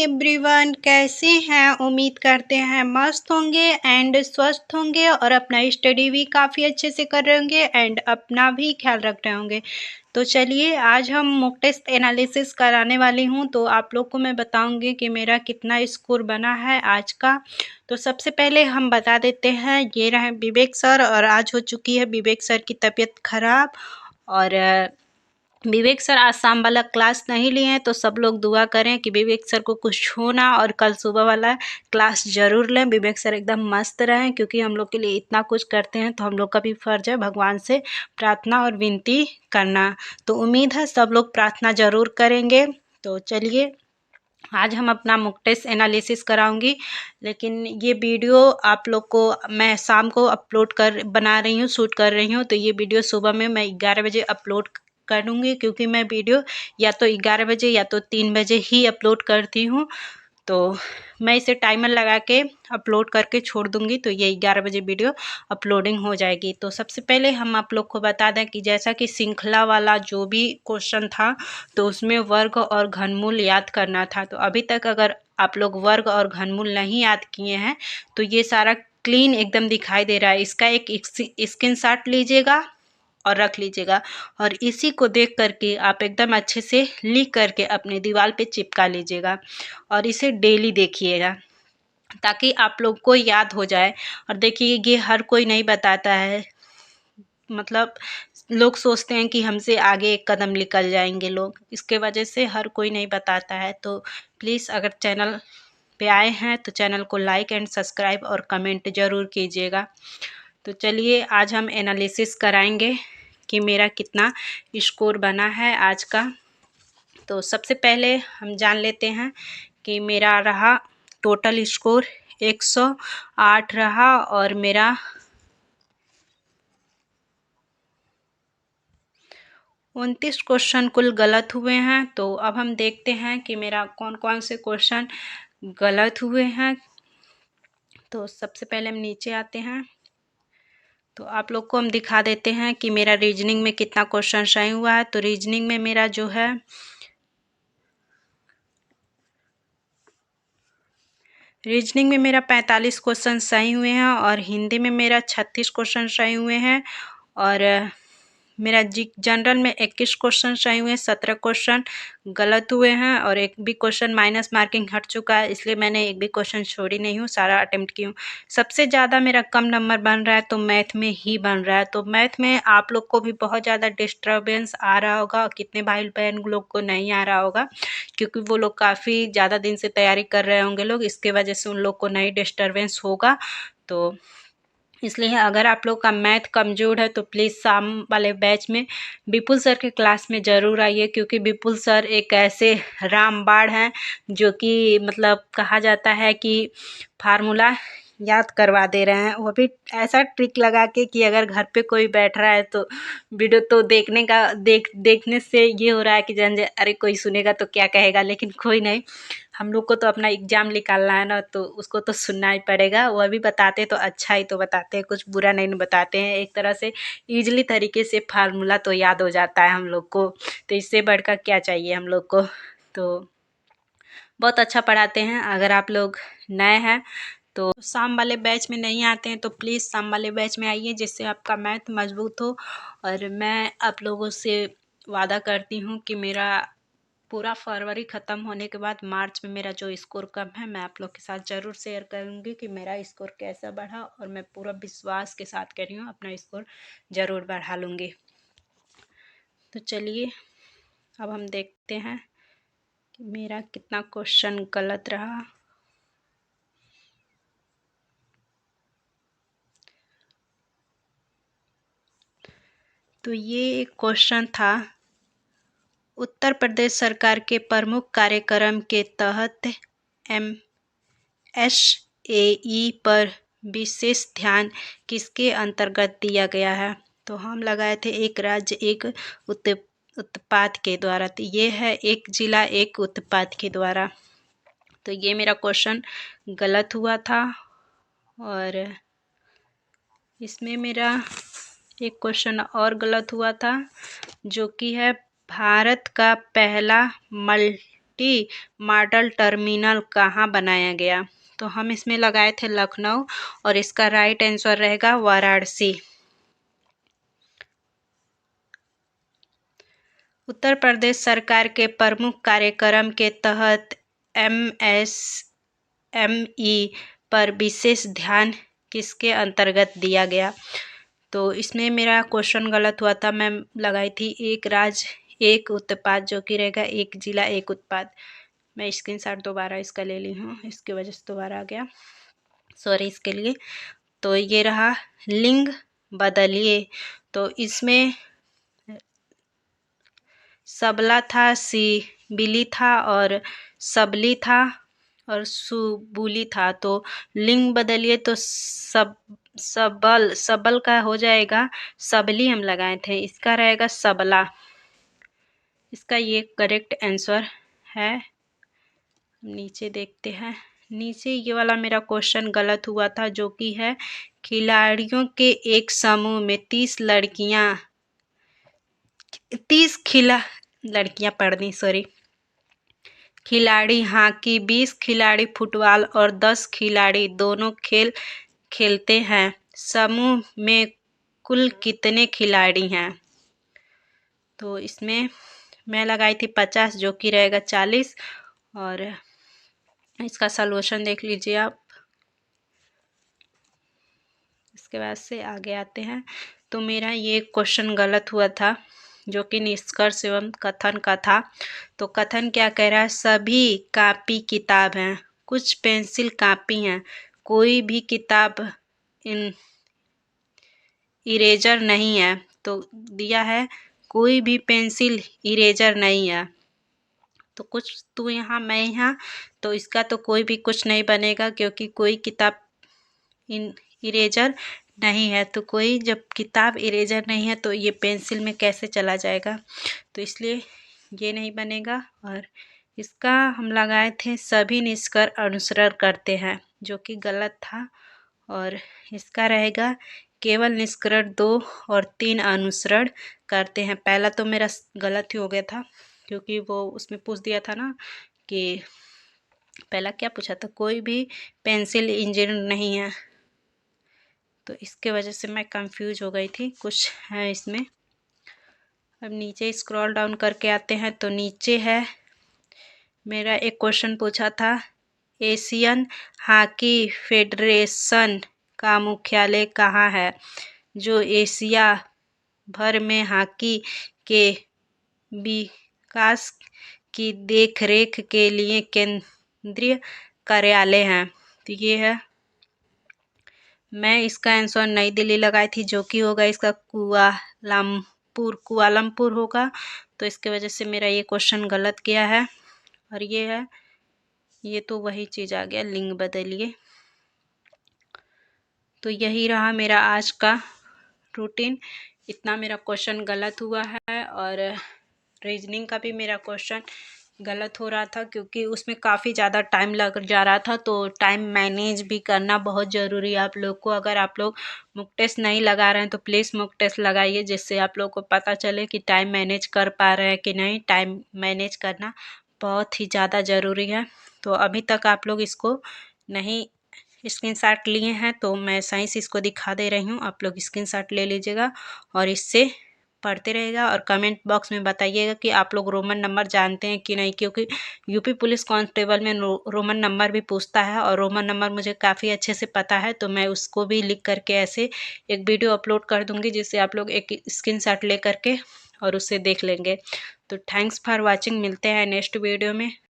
Everyone, कैसे हैं? उम्मीद करते हैं मस्त होंगे एंड स्वस्थ होंगे और अपना स्टडी भी काफ़ी अच्छे से कर रहे होंगे एंड अपना भी ख्याल रख रहे होंगे। तो चलिए आज हम मॉक टेस्ट एनालिसिस कराने वाली हूँ, तो आप लोग को मैं बताऊंगी कि मेरा कितना स्कोर बना है आज का। तो सबसे पहले हम बता देते हैं, ये रहे विवेक सर और आज हो चुकी है विवेक सर की तबीयत खराब। और विवेक सर आज शाम वाला क्लास नहीं लिए हैं, तो सब लोग दुआ करें कि विवेक सर को कुछ हो ना और कल सुबह वाला क्लास ज़रूर लें। विवेक सर एकदम मस्त रहें, क्योंकि हम लोग के लिए इतना कुछ करते हैं तो हम लोग का भी फ़र्ज़ है भगवान से प्रार्थना और विनती करना। तो उम्मीद है सब लोग प्रार्थना ज़रूर करेंगे। तो चलिए आज हम अपना मॉक टेस्ट एनालिसिस कराऊंगी, लेकिन ये वीडियो आप लोग को मैं शाम को अपलोड कर बना रही हूँ, शूट कर रही हूँ। तो ये वीडियो सुबह में मैं 11 बजे अपलोड करूँगी, क्योंकि मैं वीडियो या तो 11 बजे या तो 3 बजे ही अपलोड करती हूँ। तो मैं इसे टाइमर लगा के अपलोड करके छोड़ दूँगी, तो ये 11 बजे वीडियो अपलोडिंग हो जाएगी। तो सबसे पहले हम आप लोग को बता दें कि जैसा कि श्रृंखला वाला जो भी क्वेश्चन था, तो उसमें वर्ग और घनमूल याद करना था। तो अभी तक अगर आप लोग वर्ग और घनमूल नहीं याद किए हैं, तो ये सारा क्लीन एकदम दिखाई दे रहा है। इसका एक स्क्रीनशॉट लीजिएगा और रख लीजिएगा, और इसी को देख करके आप एकदम अच्छे से लिख करके अपने दीवार पे चिपका लीजिएगा और इसे डेली देखिएगा, ताकि आप लोग को याद हो जाए। और देखिए ये हर कोई नहीं बताता है, मतलब लोग सोचते हैं कि हमसे आगे एक कदम निकल जाएंगे लोग, इसके वजह से हर कोई नहीं बताता है। तो प्लीज़ अगर चैनल पे आए हैं तो चैनल को लाइक एंड सब्सक्राइब और कमेंट ज़रूर कीजिएगा। तो चलिए आज हम एनालिसिस कराएंगे कि मेरा कितना स्कोर बना है आज का। तो सबसे पहले हम जान लेते हैं कि मेरा रहा टोटल स्कोर 108 रहा, और मेरा 29 क्वेश्चन कुल गलत हुए हैं। तो अब हम देखते हैं कि मेरा कौन कौन से क्वेश्चन गलत हुए हैं। तो सबसे पहले हम नीचे आते हैं, तो आप लोग को हम दिखा देते हैं कि मेरा रीजनिंग में कितना क्वेश्चन सही हुआ है। तो रीजनिंग में मेरा जो है रीजनिंग में मेरा 45 क्वेश्चन सही हुए हैं, और हिंदी में मेरा 36 क्वेश्चन सही हुए हैं, और मेरा जनरल में 21 क्वेश्चन सही हुए हैं, 17 क्वेश्चन गलत हुए हैं, और एक भी क्वेश्चन माइनस मार्किंग हट चुका है, इसलिए मैंने एक भी क्वेश्चन छोड़ी नहीं हूँ, सारा अटेम्प्ट की हूँ। सबसे ज़्यादा मेरा कम नंबर बन रहा है तो मैथ में ही बन रहा है। तो मैथ में आप लोग को भी बहुत ज़्यादा डिस्टर्बेंस आ रहा होगा, और कितने भाई बहन लोग को नहीं आ रहा होगा, क्योंकि वो लोग काफ़ी ज़्यादा दिन से तैयारी कर रहे होंगे लोग, इसके वजह से उन लोग को नहीं डिस्टर्बेंस होगा। तो इसलिए अगर आप लोग का मैथ कमज़ोर है तो प्लीज़ शाम वाले बैच में विपुल सर के क्लास में ज़रूर आइए, क्योंकि विपुल सर एक ऐसे रामबाण हैं जो कि मतलब कहा जाता है कि फार्मूला याद करवा दे रहे हैं, वो भी ऐसा ट्रिक लगा के कि अगर घर पे कोई बैठ रहा है तो वीडियो तो देखने से ये हो रहा है कि अरे कोई सुनेगा तो क्या कहेगा, लेकिन कोई नहीं, हम लोग को तो अपना एग्ज़ाम निकालना है ना, तो उसको तो सुनना ही पड़ेगा। वो भी बताते तो अच्छा ही तो बताते हैं, कुछ बुरा नहीं बताते हैं, एक तरह से ईजिली तरीके से फार्मूला तो याद हो जाता है हम लोग को, तो इससे बढ़कर क्या चाहिए हम लोग को। तो बहुत अच्छा पढ़ाते हैं। अगर आप लोग नए हैं तो शाम वाले बैच में नहीं आते हैं तो प्लीज़ शाम वाले बैच में आइए, जिससे आपका मैथ मजबूत हो। और मैं आप लोगों से वादा करती हूँ कि मेरा पूरा फरवरी ख़त्म होने के बाद मार्च में मेरा जो स्कोर कम है, मैं आप लोग के साथ ज़रूर शेयर करूँगी कि मेरा स्कोर कैसा बढ़ा, और मैं पूरा विश्वास के साथ कह रही हूँ अपना स्कोर ज़रूर बढ़ा लूँगी। तो चलिए अब हम देखते हैं कि मेरा कितना क्वेश्चन गलत रहा। तो ये एक क्वेश्चन था, उत्तर प्रदेश सरकार के प्रमुख कार्यक्रम के तहत MSAE पर विशेष ध्यान किसके अंतर्गत दिया गया है। तो हम लगाए थे एक राज्य एक उत्पाद के द्वारा, तो ये है एक जिला एक उत्पाद के द्वारा। तो ये मेरा क्वेश्चन गलत हुआ था, और इसमें मेरा एक क्वेश्चन और गलत हुआ था, जो कि है भारत का पहला LRT मॉडल टर्मिनल कहाँ बनाया गया? तो हम इसमें लगाए थे लखनऊ और इसका राइट आंसर रहेगा वाराणसी। उत्तर प्रदेश सरकार के प्रमुख कार्यक्रम के तहत MSME पर विशेष ध्यान किसके अंतर्गत दिया गया? तो इसमें मेरा क्वेश्चन गलत हुआ था, मैं लगाई थी एक राज्य एक उत्पाद, जो कि रहेगा एक जिला एक उत्पाद। मैं स्क्रीनशॉट दोबारा इसका ले ली हूँ, इसकी वजह से दोबारा आ गया, सॉरी इसके लिए। तो ये रहा लिंग बदलिए, तो इसमें सबला था, सिबिली था और सबली था और सुबुली था। तो लिंग बदलिए तो सबल का हो जाएगा, सबली हम लगाए थे, इसका रहेगा सबला। इसका ये करेक्ट आंसर है। नीचे देखते हैं, नीचे ये वाला मेरा क्वेश्चन गलत हुआ था, जो कि है खिलाड़ियों के एक समूह में 30 खिलाड़ी हॉकी, 20 खिलाड़ी फुटबॉल और 10 खिलाड़ी दोनों खेल खेलते हैं। समूह में कुल कितने खिलाड़ी हैं? तो इसमें मैं लगाई थी 50, जो कि रहेगा 40। और इसका सलूशन देख लीजिए आप। इसके बाद से आगे आते हैं। तो मेरा ये क्वेश्चन गलत हुआ था, जो कि निष्कर्ष एवं कथन का था। तो कथन क्या कह रहा है? सभी कापी किताब हैं, कुछ पेंसिल कापी हैं, कोई भी किताब इरेजर नहीं है। तो दिया है कोई भी पेंसिल इरेजर नहीं है, तो कुछ तू यहाँ मैं यहाँ, तो इसका तो कोई भी कुछ नहीं बनेगा, क्योंकि कोई किताब इरेजर नहीं है। तो कोई जब किताब इरेजर नहीं है तो ये पेंसिल में कैसे चला जाएगा? तो इसलिए ये नहीं बनेगा। और इसका हम लगाए थे सभी निष्कर्ष अनुसरण करते हैं, जो कि गलत था। और इसका रहेगा केवल निष्कर्ष 2 और 3 अनुसरण करते हैं। पहला तो मेरा गलत ही हो गया था, क्योंकि वो उसमें पूछ दिया था ना कि पहला क्या पूछा था, कोई भी पेंसिल इंजन नहीं है, तो इसके वजह से मैं कंफ्यूज हो गई थी। कुछ है इसमें। अब नीचे स्क्रॉल डाउन करके आते हैं, तो नीचे है मेरा एक क्वेश्चन पूछा था, एशियन हॉकी फेडरेशन का मुख्यालय कहाँ है? जो एशिया भर में हॉकी के विकास की देखरेख के लिए केंद्रीय कार्यालय है। तो ये है, मैं इसका आंसर नई दिल्ली लगाई थी, जो कि होगा इसका कुआलालंपुर होगा। तो इसके वजह से मेरा ये क्वेश्चन गलत गया है। और ये है, ये तो वही चीज़ आ गया, लिंग बदलिए। तो यही रहा मेरा आज का रूटीन। इतना मेरा क्वेश्चन गलत हुआ है, और रीजनिंग का भी मेरा क्वेश्चन गलत हो रहा था, क्योंकि उसमें काफ़ी ज़्यादा टाइम लग जा रहा था। तो टाइम मैनेज भी करना बहुत ज़रूरी है आप लोग को। अगर आप लोग मुक टेस्ट नहीं लगा रहे हैं तो प्लीज़ मुक टेस्ट लगाइए, जिससे आप लोग को पता चले कि टाइम मैनेज कर पा रहे हैं कि नहीं। टाइम मैनेज करना बहुत ही ज़्यादा ज़रूरी है। तो अभी तक आप लोग इसको नहीं स्क्रीनशॉट लिए हैं, तो मैं सही से इसको दिखा दे रही हूँ, आप लोग स्क्रीनशॉट ले लीजिएगा और इससे पढ़ते रहेगा। और कमेंट बॉक्स में बताइएगा कि आप लोग रोमन नंबर जानते हैं कि नहीं, क्योंकि यूपी पुलिस कांस्टेबल में रोमन नंबर भी पूछता है, और रोमन नंबर मुझे काफ़ी अच्छे से पता है। तो मैं उसको भी लिख करके ऐसे एक वीडियो अपलोड कर दूँगी, जिससे आप लोग एक स्क्रीनशॉट ले करके और उसे देख लेंगे। तो थैंक्स फॉर वॉचिंग, मिलते हैं नेक्स्ट वीडियो में।